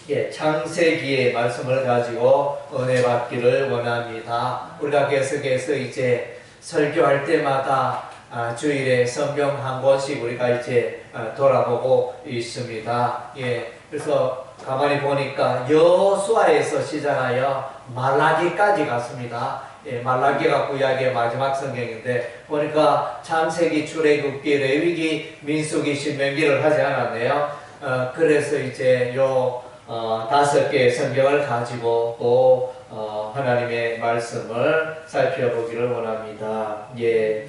예, 창세기의 말씀을 가지고 은혜 받기를 원합니다. 우리가 계속해서 이제 설교할 때마다 주일에 성경 한 권씩 우리가 이제 돌아보고 있습니다. 예, 그래서 가만히 보니까 여호수아에서 시작하여 말라기까지 갔습니다. 예, 말라기가 구약의 마지막 성경인데 보니까 창세기, 출애굽기, 레위기, 민수기, 신명기를 하지 않았네요. 그래서 이제 요 5개의 성경을 가지고 또 하나님의 말씀을 살펴보기를 원합니다. 예.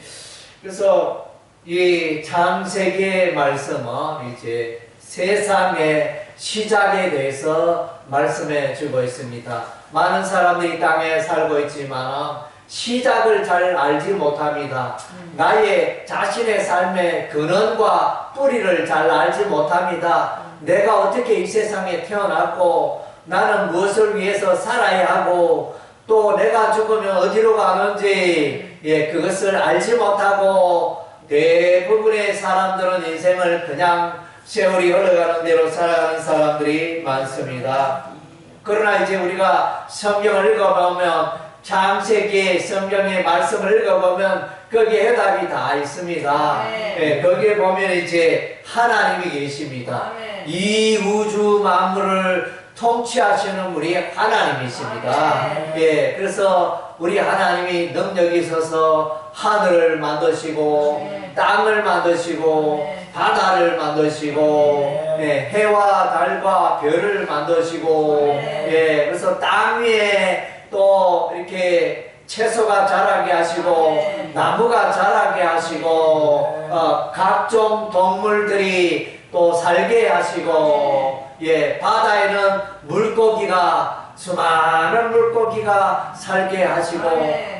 그래서 이 창세기의 말씀은 이제 세상의 시작에 대해서 말씀해 주고 있습니다. 많은 사람들이 땅에 살고 있지만 시작을 잘 알지 못합니다. 나의 자신의 삶의 근원과 뿌리를 잘 알지 못합니다. 내가 어떻게 이 세상에 태어났고 나는 무엇을 위해서 살아야 하고 또 내가 죽으면 어디로 가는지 그것을 알지 못하고 대부분의 사람들은 인생을 그냥 세월이 흘러가는 대로 살아가는 사람들이 많습니다. 그러나 이제 우리가 성경을 읽어보면 창세기의 성경의 말씀을 읽어보면 거기에 해답이 다 있습니다. 거기에 보면 이제 하나님이 계십니다. 이 우주 만물을 통치하시는 우리 하나님이십니다. 그래서 우리 하나님이 능력이 있어서 하늘을 만드시고 땅을 만드시고 바다를 만드시고 해와 달과 별을 만드시고 그래서 땅 위에 또 이렇게 채소가 자라게 하시고 나무가 자라게 하시고 각종 동물들이 또 살게 하시고 바다에는 물고기가 수많은 물고기가 살게 하시고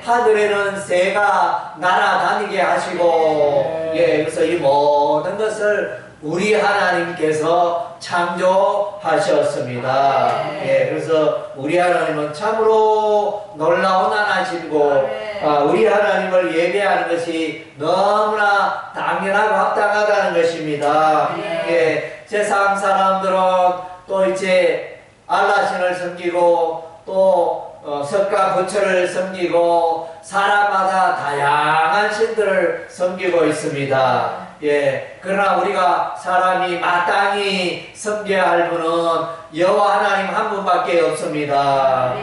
하늘에는 새가 날아다니게 하시고 그래서 이 모든 것을 우리 하나님께서 창조하셨습니다. 그래서 우리 하나님은 참으로 놀라운 하나님이고 우리 하나님을 예배하는 것이 너무나 당연하고 합당하다는 것입니다. 세상 사람들은 또 이제 알라신을 섬기고 또 석가 부처를 섬기고 사람마다 다양한 신들을 섬기고 있습니다. 그러나 우리가 사람이 마땅히 섬겨야 할 분은 여호와 하나님 한 분밖에 없습니다.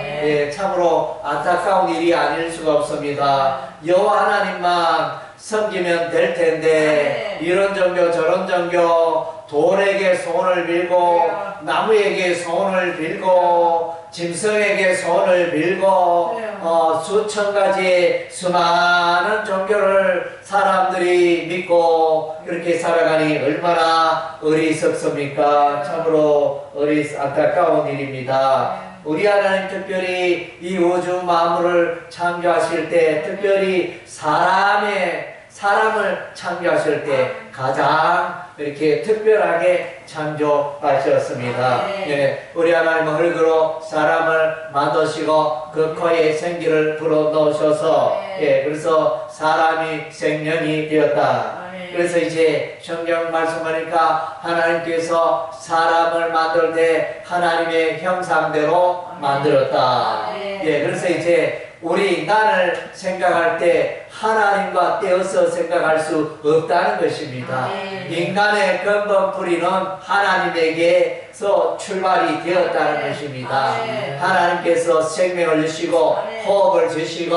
참으로 안타까운 일이 아닐 수가 없습니다. 여호와 하나님만 섬기면 될 텐데 이런 종교 저런 종교 돌에게 소원을 빌고 나무에게 소원을 빌고 짐승에게 소원을 빌고 수천 가지의 수많은 종교를 사람들이 믿고 그렇게 살아가니 얼마나 어리석습니까? 참으로 안타까운 일입니다. 우리 하나님 특별히 이 우주 만물을 창조하실 때 특별히 사람을 창조하실 때 가장 이렇게 특별하게 창조하셨습니다. 우리 하나님은 흙으로 사람을 만드시고 그 코에 생기를 불어넣으셔서 그래서 사람이 생명이 되었다. 그래서 이제 성경 말씀하니까 하나님께서 사람을 만들 때 하나님의 형상대로 만들었다. 그래서 이제 우리 인간을 생각할 때 하나님과 떼어서 생각할 수 없다는 것입니다. 인간의 근본 뿌리는 하나님에게서 출발이 되었다는 것입니다. 하나님께서 생명을 주시고 호흡을 주시고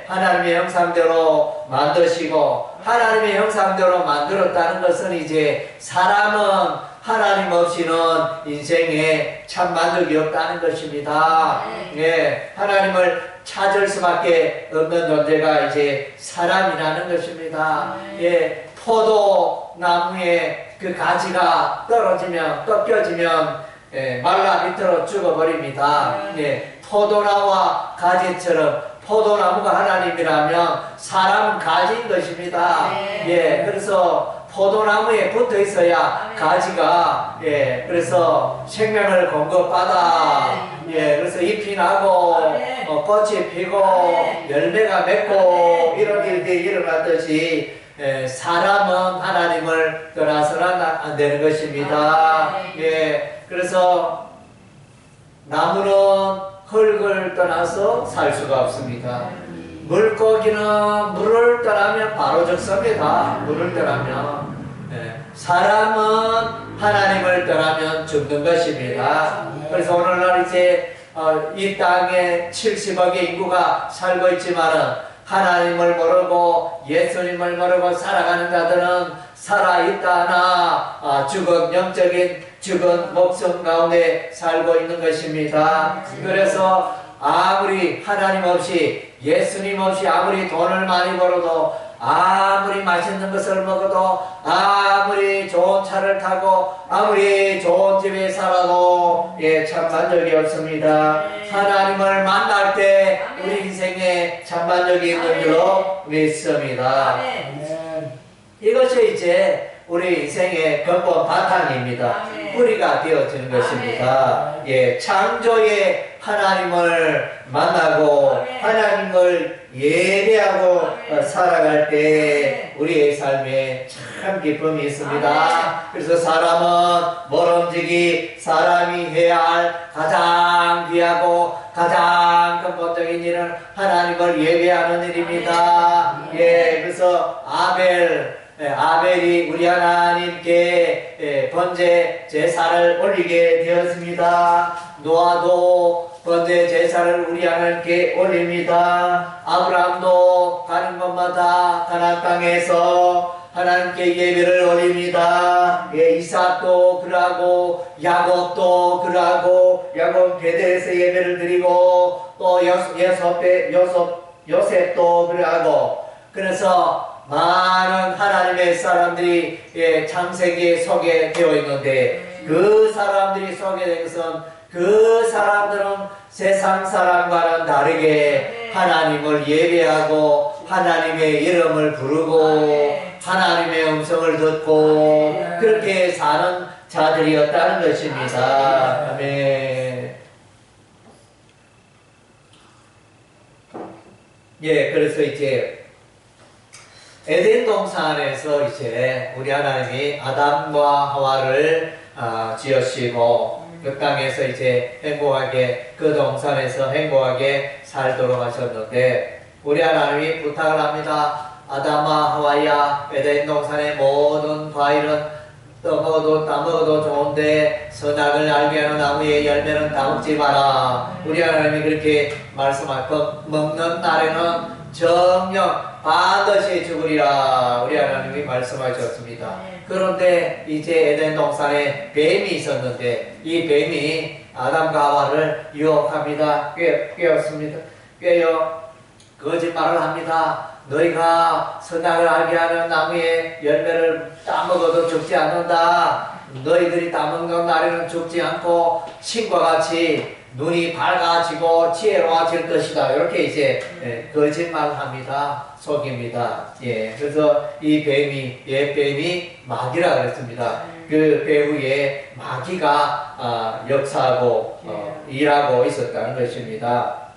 하나님의 형상대로 만드시고 하나님의 형상대로 만들었다는 것은 이제 사람은 하나님 없이는 인생에 참 만족이 없다는 것입니다. 하나님을 찾을 수밖에 없는 존재가 이제 사람이라는 것입니다. 포도나무에 그 가지가 떨어지면 꺾여지면 말라 밑으로 죽어버립니다. 포도나무와 가지처럼 포도나무가 하나님이라면 사람은 가지인 것입니다. 그래서 포도나무에 붙어 있어야 가지가 그래서 생명을 공급받아 그래서 잎이 나고 꽃이 피고 열매가 맺고 이런 일들이 일어났듯이 사람은 하나님을 떠나서는 안 되는 것입니다. 그래서 나무는 흙을 떠나서 살 수가 없습니다. 물고기는 물을 떠나면 바로 죽습니다. 물을 떠나면. 사람은 하나님을 떠나면 죽는 것입니다. 그래서 오늘날 이제 이 땅에 70억의 인구가 살고 있지만은 하나님을 모르고 예수님을 모르고 살아가는 자들은 살아있다나 죽은 영적인 죽은 목숨 가운데 살고 있는 것입니다. 그래서 아무리 하나님 없이 예수님 없이 아무리 돈을 많이 벌어도 아무리 맛있는 것을 먹어도 아무리 좋은 차를 타고 아무리 좋은 집에 살아도 참 만족이 없습니다. 하나님을 만날 때 우리 인생에 참 만족이 있는 줄로 믿습니다. 이것이 이제 우리 인생의 근본 바탕입니다. 뿌리가 되어지는 것입니다. 창조의 하나님을 만나고 하나님을 예배하고 살아갈 때 우리의 삶에 참 기쁨이 있습니다. 그래서 사람은 모름지기 사람이 해야 할 가장 귀하고 가장 근본적인 일은 하나님을 예배하는 일입니다. 그래서 아벨이 우리 하나님께 번제 제사를 올리게 되었습니다. 노아도 번제 제사를 우리 하나님께 올립니다. 아브라함도 가는 곳마다 가나안 땅에서 하나님께 예배를 올립니다. 이삭도 그러고 야곱도 그러고 야곱 베델에서 예배를 드리고 또 요셉도 그러고 그래서 많은 하나님의 사람들이 창세기에 소개되어 있는데 그 사람들이 소개된 것은 그 사람들은 세상 사람과는 다르게 하나님을 예배하고 하나님의 이름을 부르고 하나님의 음성을 듣고 그렇게 사는 자들이었다는 것입니다. 아멘. 그래서 이제 에덴 동산에서 이제 우리 하나님이 아담과 하와를 지으시고 그 땅에서 이제 행복하게 그 동산에서 행복하게 살도록 하셨는데 우리 하나님이 부탁을 합니다. 아담아 하와야 에덴 동산의 모든 과일은 따먹어도 좋은데 선악을 알게 하는 나무의 열매는 따먹지 마라. 우리 하나님이 그렇게 말씀하고 먹는 날에는 정녕 반드시 죽으리라 우리 하나님이 말씀하셨습니다. 그런데 이제 에덴 동산에 뱀이 있었는데 이 뱀이 아담과 하와를 유혹합니다. 꿰어 거짓말을 합니다. 너희가 선악을 알게 하는 나무의 열매를 따먹어도 죽지 않는다. 너희들이 따먹는 날에는 죽지 않고 신과 같이 눈이 밝아지고 지혜로워질 것이다. 이렇게 이제 거짓말을 합니다. 속입니다. 그래서 이 뱀이 뱀이 마귀라 그랬습니다. 그 배후에 마귀가 역사하고 일하고 있었다는 것입니다.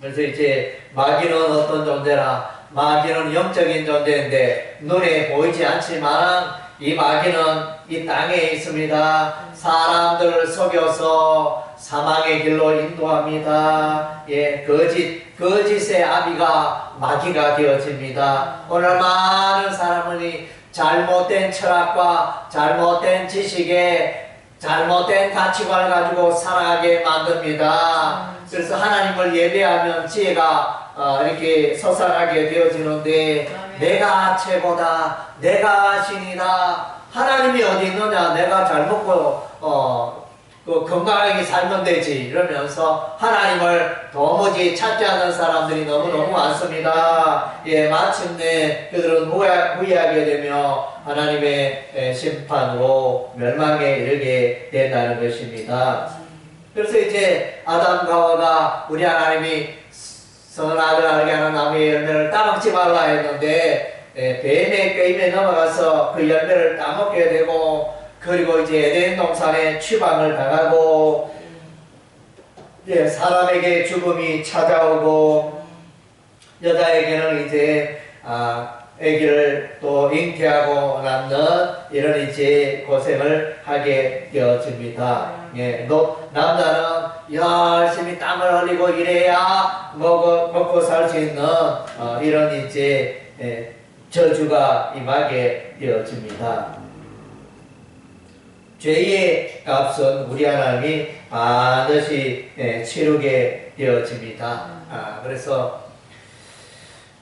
그래서 이제 마귀는 어떤 존재나 마귀는 영적인 존재인데 눈에 보이지 않지만 이 마귀는 이 땅에 있습니다. 사람들을 속여서 사망의 길로 인도합니다. 거짓의 아비가 마귀가 되어집니다. 오늘 많은 사람들이 잘못된 철학과 잘못된 지식에 잘못된 가치관을 가지고 살아가게 만듭니다. 그래서 하나님을 예배하면 지혜가 이렇게 솟아나게 되어지는데 내가 최고다, 내가 신이다, 하나님이 어디 있느냐, 내가 잘 먹고 건강하게 살면 되지 이러면서 하나님을 도무지 찾지 않는 사람들이 너무너무 많습니다. 마침내 그들은 후회하게 되며 하나님의 심판으로 멸망에 이르게 된다는 것입니다. 그래서 이제 아담과 하와가 우리 하나님이 선악을 알게 하는 나무의 열매를 따먹지 말라 했는데 뱀의 꾀임에 넘어가서 그 열매를 따먹게 되고 그리고 이제 에덴 동산에 추방을 당하고 사람에게 죽음이 찾아오고 여자에게는 이제 아기를 또 잉태하고 낳는 이런 이제 고생을 하게 되어집니다. 예, 남자는 열심히 땀을 흘리고 일해야 먹고 살 수 있는 이런 이제 저주가 임하게 되어집니다. 죄의 값은 우리 하나님이 반드시 치르게 되어집니다. 그래서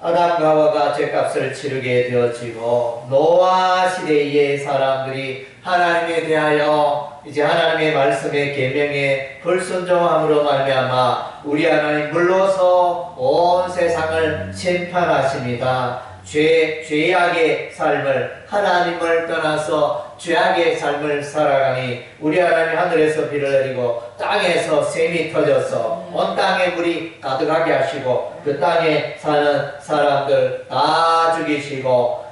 아담과 하와가 죄값을 치르게 되어지고 노아 시대의 사람들이 하나님에 대하여 이제 하나님의 말씀의 계명에 불순종함으로 말미암아 우리 하나님 물러서 온 세상을 심판하십니다. 죄악의 삶을 하나님을 떠나서 죄악의 삶을 살아가니 우리 하나님 하늘에서 비를 내리고 땅에서 샘이 터져서 온 땅에 물이 가득하게 하시고 그 땅에 사는 사람들 다 죽이시고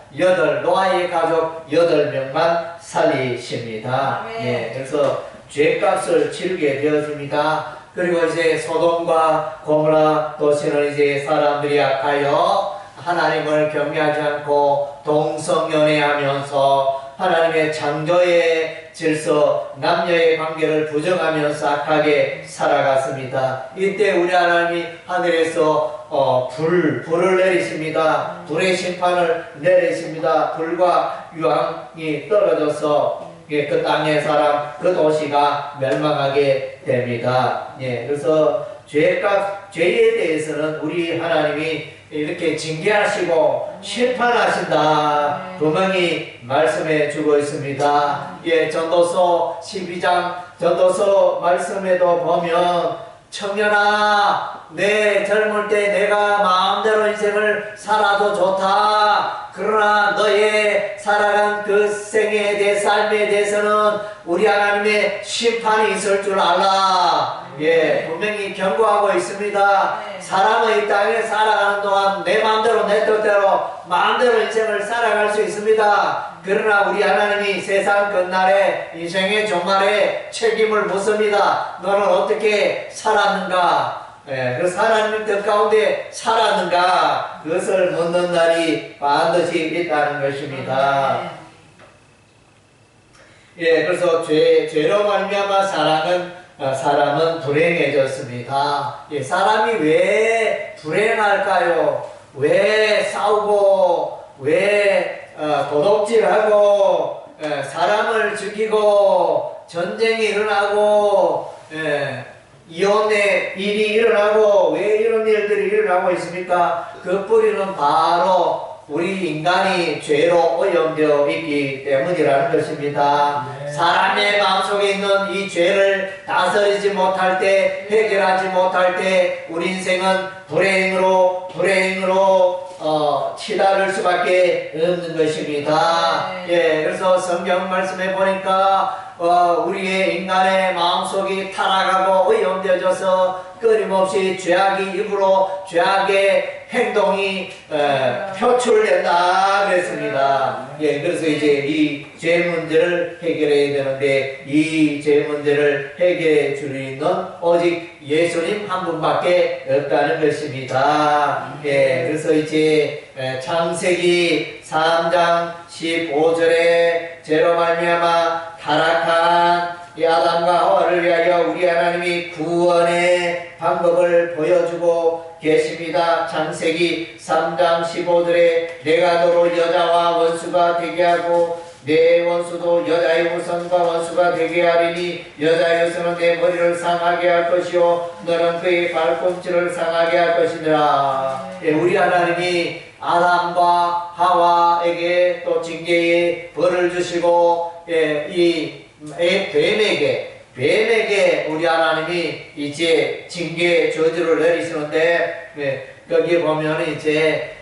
노아의 가족 8명만 살리십니다. 예, 그래서 죄값을 치르게 되어집니다. 그리고 이제 소돔과 고모라 도시는 이제 사람들이 악하여 하나님을 경외하지 않고 동성연애하면서 하나님의 창조의 질서, 남녀의 관계를 부정하면서 악하게 살아갔습니다. 이때 우리 하나님이 하늘에서 불을 내리십니다. 불의 심판을 내리십니다. 불과 유황이 떨어져서 그 땅의 사람, 그 도시가 멸망하게 됩니다. 예, 그래서 죄에 대해서는 우리 하나님이 이렇게 징계하시고 심판하신다 분명히 말씀해 주고 있습니다. 예, 전도서 12장 전도서 말씀에도 보면 청년아 내 젊을 때 내가 마음대로 인생을 살아도 좋다. 그러나 너의 살아간 그 생애에 대해 삶에 대해서는 우리 하나님의 심판이 있을 줄 알라. 예, 분명히 경고하고 있습니다. 사람은 이 땅에 살아가는 동안 내 마음대로 내 뜻대로 마음대로 인생을 살아갈 수 있습니다. 그러나 우리 하나님이 세상 끝날에 인생의 종말에 책임을 묻습니다. 너는 어떻게 살았는가? 예, 그 하나님의 뜻 가운데 살았는가? 그것을 묻는 날이 반드시 있다는 것입니다. 예, 그래서 죄로 말미암아 사람은 불행해졌습니다. 예, 사람이 왜 불행할까요? 왜 싸우고 왜 도둑질하고 사람을 죽이고 전쟁이 일어나고 이혼의 일이 일어나고 왜 이런 일들이 일어나고 있습니까? 그 뿌리는 바로 우리 인간이 죄로 오염되어 있기 때문이라는 것입니다. 사람의 마음속에 있는 이 죄를 다스리지 못할 때, 해결하지 못할 때 우리 인생은 불행으로 치달을 수밖에 없는 것입니다. 예, 그래서 성경 말씀에 보니까 우리의 인간의 마음속이 타락하고 오염되어져서 끊임없이 죄악이 입으로 죄악의 행동이 표출된다 그랬습니다. 예, 그래서 이제 이 죄 문제를 해결해야 되는데 이 죄 문제를 해결해 줄 수 있는 오직 예수님 한 분밖에 없다는 것입니다. 예, 그래서 이제 창세기 3장 15절에 죄로 말미암아 타락한 이 아담과 하와를 위하여 우리 하나님이 구원의 방법을 보여주고 계십니다. 창세기 3장 15절에 내가 너로 여자와 원수가 되게 하고 내 원수도 여자의 후손과 원수가 되게 하리니 여자의 후손은 내 머리를 상하게 할 것이요 너는 그의 발꿈치를 상하게 할 것이니라. 예, 우리 하나님이 아담과 하와에게 또 징계의 벌을 주시고 이 뱀에게 우리 하나님이 이제 징계 저주를 내리시는데 거기에 보면 이제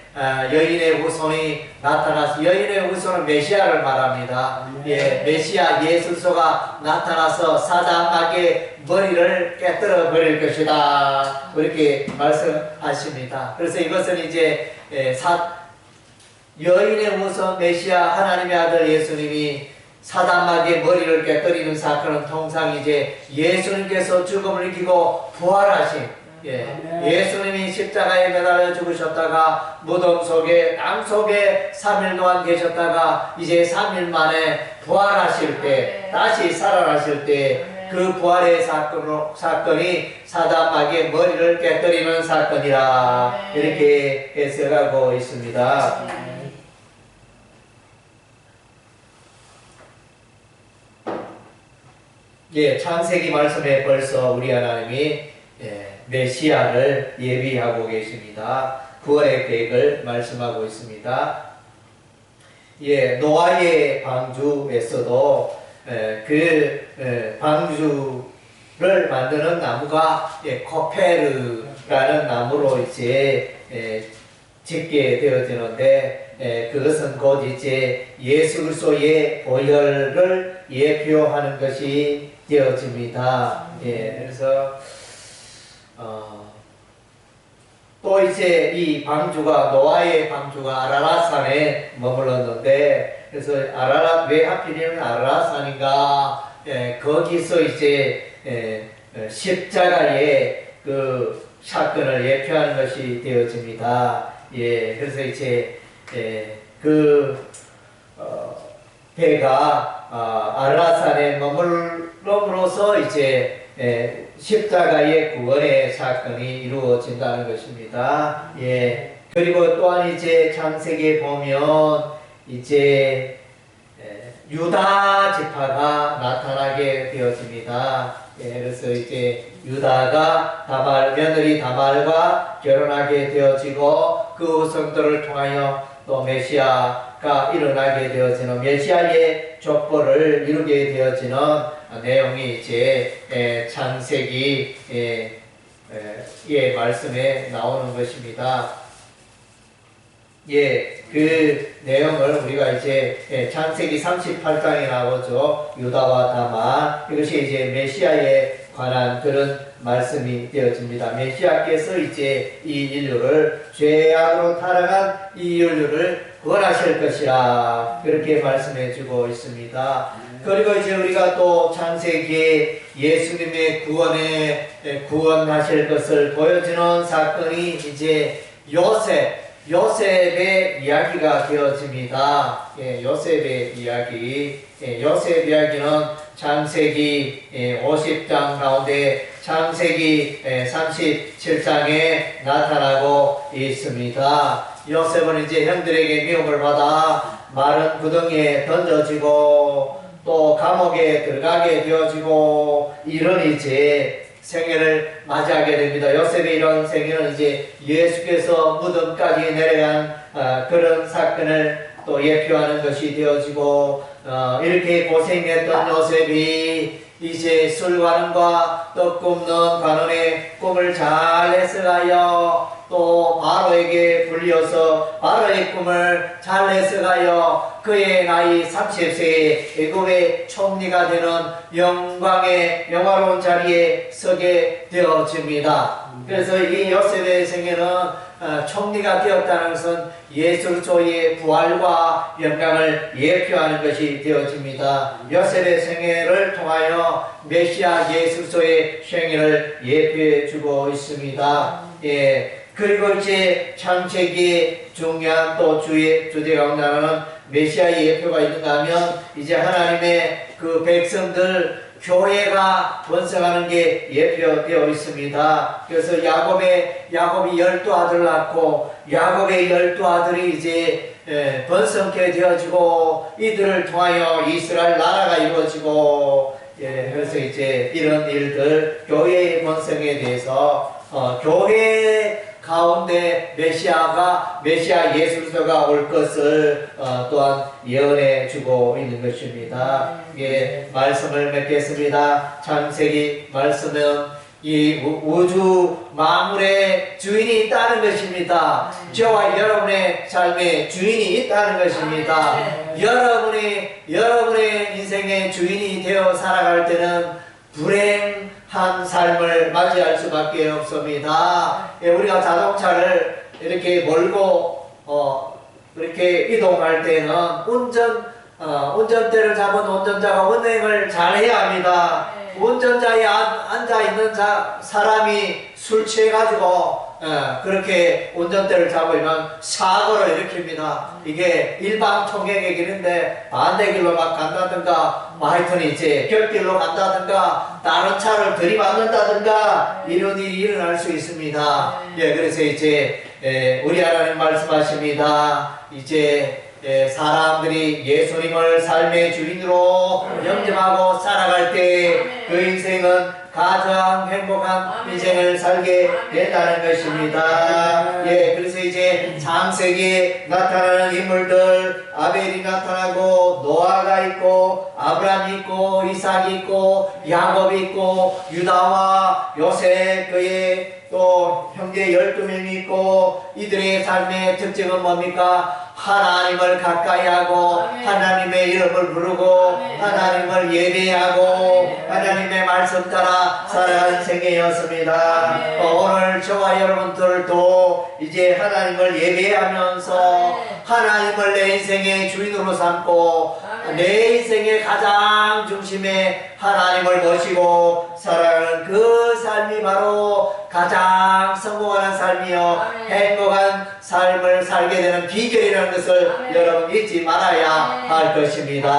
여인의 후손이 나타나서 여인의 후손은 메시아를 말합니다. 예, 메시아 예수소가 나타나서 사단마귀의 머리를 깨뜨려 버릴 것이다. 그렇게 말씀하십니다. 그래서 이것은 이제 여인의 후손 메시아 하나님의 아들 예수님이 사단마귀의 머리를 깨뜨리는 사건은 통상 이제 예수님께서 죽음을 이기고 부활하신 예, 아멘. 예수님이 십자가에 매달려 죽으셨다가 무덤 속에 땅 속에 3일 동안 계셨다가 이제 3일 만에 부활하실 때 다시 살아나실 때 그 부활의 사건이 사단 마귀의 머리를 깨뜨리는 사건이라 이렇게 해석하고 있습니다. 예, 창세기 말씀에 벌써 우리 하나님이 메시아를 예비하고 계십니다. 구원의 계획을 말씀하고 있습니다. 예, 노아의 방주에서도 방주를 만드는 나무가 코페르라는 나무로 이제 짓게 되어지는데 그것은 곧 이제 예수 그리스도의 보혈을 예표하는 것이 되어집니다. 예, 그래서 또 이제 이 방주가 노아의 방주가 아라랏산에 머물렀는데 그래서 왜 하필이면 아라랏산인가? 거기서 이제 십자가의 그 사건을 예표하는 것이 되어집니다. 예, 그래서 이제 배가 아라삿산에 머물러서 이제 십자가의 구원의 사건이 이루어진다는 것입니다. 예. 그리고 또한 이제 창세기에 보면 이제 유다 지파가 나타나게 되어집니다. 예, 그래서 이제 유다가 며느리 다말과 결혼하게 되어지고 그 성도를 통하여 또 메시아가 일어나게 되어지는 메시아의 족보를 이루게 되어지는 내용이 이제 창세기 의 말씀에 나오는 것입니다. 예, 그 내용을 우리가 이제 창세기 38장에 나오죠. 유다와 다말. 이것이 이제 메시아에 관한 그런 말씀이 되어집니다. 메시아께서 이제 이 인류를 죄악으로 타락한 이 인류를 구원하실 것이라 그렇게 말씀해 주고 있습니다. 그리고 이제 우리가 또 창세기에 예수님의 구원하실 것을 보여주는 사건이 이제 요셉의 이야기가 되어집니다. 예, 요셉의 이야기. 요셉 이야기는 창세기 50장 가운데 창세기 37장에 나타나고 있습니다. 요셉은 이제 형들에게 미움을 받아 마른 구덩이에 던져지고 또 감옥에 들어가게 되어지고 이런 이제 생애를 맞이하게 됩니다. 요셉의 이런 생애는 이제 예수께서 무덤까지 내려간 그런 사건을 또 예표하는 것이 되어지고 이렇게 고생했던 요셉이 이제 술관원과 떡 굽는 관원의 꿈을 잘 해석하여 또 바로에게 불려서 바로의 꿈을 잘 해석하여 그의 나이 30세에 애굽의 총리가 되는 영광의 영화로운 자리에 서게 되어집니다. 그래서 이 요셉의 생애는 총리가 되었다는 것은 예수 그리스도의 부활과 영광을 예표하는 것이 되어집니다. 요셉의 생애를 통하여 메시아 예수 그리스도의 생애를 예표해 주고 있습니다. 예. 그리고 이제 창세기의 중요한 또 주제 가운데 하나는 메시아의 예표가 있는가 하면 이제 하나님의 그 백성들 교회가 번성하는 게 예표되어 있습니다. 그래서 야곱이 12아들을 낳고 야곱의 12아들이 이제 번성케 되어지고 이들을 통하여 이스라엘 나라가 이루어지고 그래서 이제 이런 일들 교회의 번성에 대해서 교회 가운데 메시아 예수 그리스도가 올 것을 또한 예언해 주고 있는 것입니다. 예, 말씀을 맺겠습니다. 창세기 말씀은 이 우주 만물의 주인이 있다는 것입니다. 저와 여러분의 삶의 주인이 있다는 것입니다. 여러분의 인생의 주인이 되어 살아갈 때는 불행한 삶을 맞이할 수밖에 없습니다. 우리가 자동차를 이렇게 몰고 이렇게 이동할 때는 운전대를 잡은 운전자가 운행을 잘해야 합니다. 운전자에 앉아있는 사람이 술 취해가지고 그렇게 운전대를 잡으면 사고를 일으킵니다. 이게 일반 통행의 길인데 반대길로 막 간다든가 하여튼 이제 곁길로 간다든가 다른 차를 들이받는다든가 이런 일이 일어날 수 있습니다. 예, 그래서 이제 우리 하나님 말씀하십니다. 이제 사람들이 예수님을 삶의 주인으로 영접하고 살아갈 때 그 인생은 가장 행복한 인생을 살게 된다는 것입니다. 예, 그래서 이제 창세기에 나타나는 인물들, 아벨이 나타나고 노아가 있고 아브라함이 있고 이삭이 있고 야곱이 있고 유다와 요셉 그의 또 형제 12명이 있고 이들의 삶의 특징은 뭡니까? 하나님을 가까이 하고 하나님의 이름을 부르고 하나님을 예배하고 하나님의 말씀 따라 살아가는 생애였습니다. 오늘 저와 여러분들도 이제 하나님을 예배하면서 하나님을 내 인생의 주인으로 삼고 내 인생의 가장 중심에 하나님을 모시고 살아가는 그 삶이 바로 가장 성공하는 삶이요 행복한 삶을 살게 되는 비결이라는 것을 여러분 잊지 말아야 할 것입니다.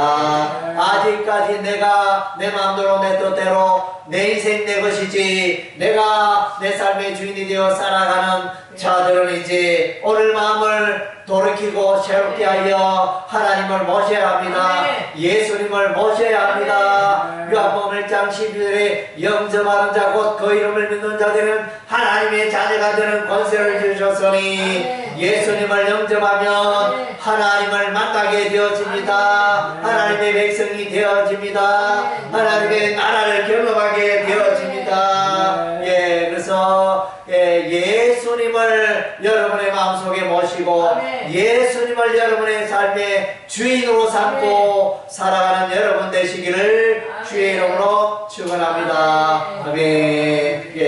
아직까지 내가 내 마음대로 내 뜻대로 내 인생 내 것이지 내가 내 삶의 주인이 되어 살아가는 자들은 이제 오늘 마음을 돌이키고 새롭게 하여 하나님을 모셔야 합니다. 예수님을 모셔야 합니다. 요한복음 1장 12절에 영접하는 자 곧 그 이름을 믿는 자들은 하나님의 자녀가 되는 권세를 주셨으니 예수님을 영접하면 하나님을 만나게 되어집니다. 하나님의 백성이 되어집니다. 하나님의 나라를 경험하게 되어집니다. 예, 그래서 예수님을 여러분의 마음속에 모시고 예수님을 여러분의 삶의 주인으로 삼고 살아가는 여러분 되시기를 주의 이름으로 축원합니다. 아멘.